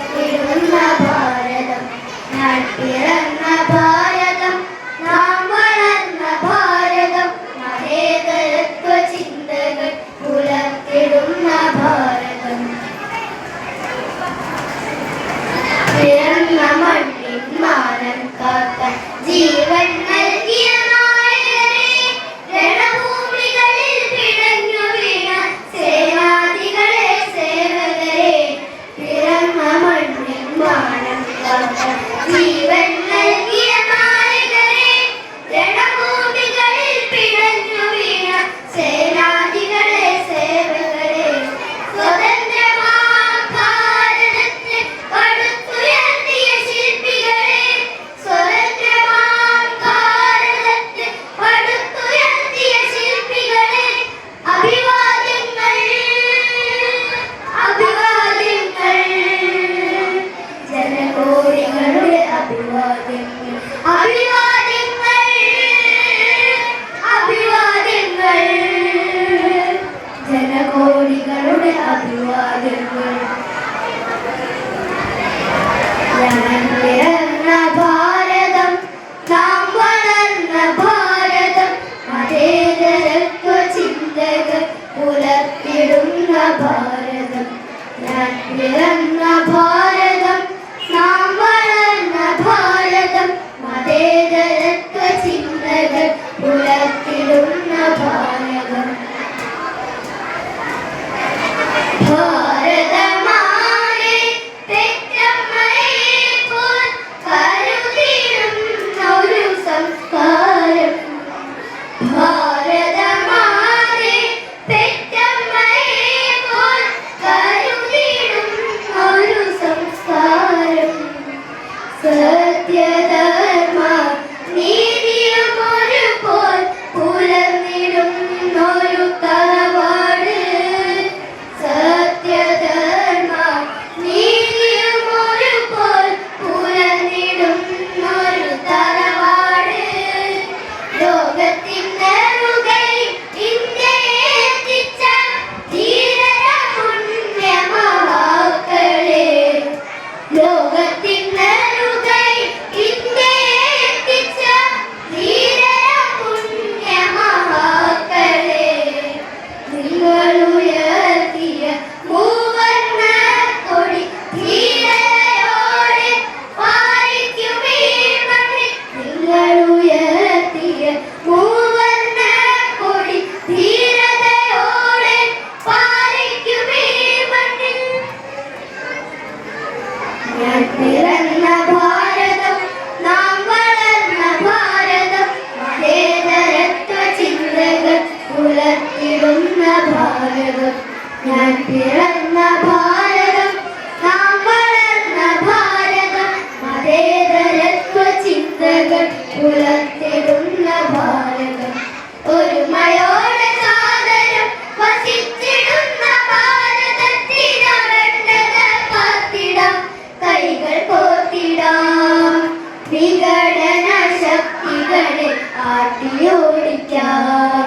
പുലർത്തിടുന്ന ഭാരതം ഞാൻ പിറന്ന ഭാരതം നാം വളർന്ന ഭാരതം മതേതരത്വ ചിന്തകൾ പുലർത്തിടുന്ന ഭാരതം പിറന്ന മണ്ണിൻ മാനം കാക്കാൻ ജീവൻ നൽകിയ നായകരെ രണഭൂമികളിൽ പിടഞ്ഞു വീണ സേനാധികളെ സേവകരെ പിറന്ന മണ്ണിൻ മാനം കാക്കാൻ ജീവൻ നൽകിയ നായകരെ രണഭൂമികളിൽ പിടഞ്ഞു വീണ സേനാധികളെ സേവകരെ സ്വതന്ത്രമാം ഭാരതത്തെ പടുത്തുയർത്തിയ ശില്പികളെ സ്വതന്ത്രമാം ഭാരതത്തെ പടുത്തുയർത്തിയ ശില്പികളെ അഭിവാദ്യങ്ങൾ അഭിവാദ്യങ്ങൾ ജനകോടികളുടെ അഭിവാദ്യങ്ങൾ അഭിവാദ്യങ്ങൾ അഭിവാദ്യങ്ങൾ ജനകോടികളുടെ അഭിവാദ്യങ്ങൾ ഞാൻ പിറന്ന ഭാരതം നാം വളർന്ന ഭാരതം മതേതരത്വ ചിന്തകൾ പുലർത്തിടുന്ന ഭാരതം ഞാൻ പിറന്ന ഭാരതം നാം വളർന്ന ഭാരതം മതേതരത്വ ചിന്തകൾ പുലർത്തിടുന്ന ഭാരതം ഭാരതമാകെ പെറ്റമ്മയെ പോൽ കരുതിടുന്നൊരു സംസ്കാരം ഭാരതമാകെ പെറ്റമ്മയെ പോൽ കരുതിടുന്നൊരു സംസ്കാരം സത്യധർമ്മ നീതിയുമൊരു പോൽ പുലർന്നിടുന്നൊരു തറവാട് സത്യധർമ്മ നീതിയുമൊരു പോൽ പുലർന്നിടുന്നൊരു തറവാട് ലോകത്തിനറുകയിൽ ഇന്ത്യയെ എത്തിച്ച ധീരര പുണ്യമഹാക്കളെ ലോകത്തിനറുകയിൽ ഇന്ത്യയെ എത്തിച്ച ധീരര പുണ്യമഹാക്കളെ നിങ്ങളുയർത്തിയ മൂവർണ്ണ കൊടി ധീരതയോടെ പാലിക്കുമീ മണ്ണിൽ നിങ്ങളുയർത്തിയ മൂവർണ്ണ കൊടി ധീരതയോടെ പാലിക്കുമീ മണ്ണിൽ ഞാൻ പിറന്ന ഭാരതം നാം വളർന്ന ഭാരതം മതേതരത്വ ചിന്തകൾ പുലർത്തിടുന്ന ഭാരതം ഞാൻ പിറന്ന ഭാരതം നാം വളർന്ന ഭാരതം മതേതരത്വ ചിന്തകൾ പുലർത്തിടുന്ന ഭാരതം ഒരുമയോടെ സാദരം വസിച്ചിടുന്ന ഭാരതത്തിനവണ്ടത കാത്തിടാം കൈകൾ കോർത്തിടാം വിഘടന ശക്തികളെ ആട്ടിയോടിക്കാം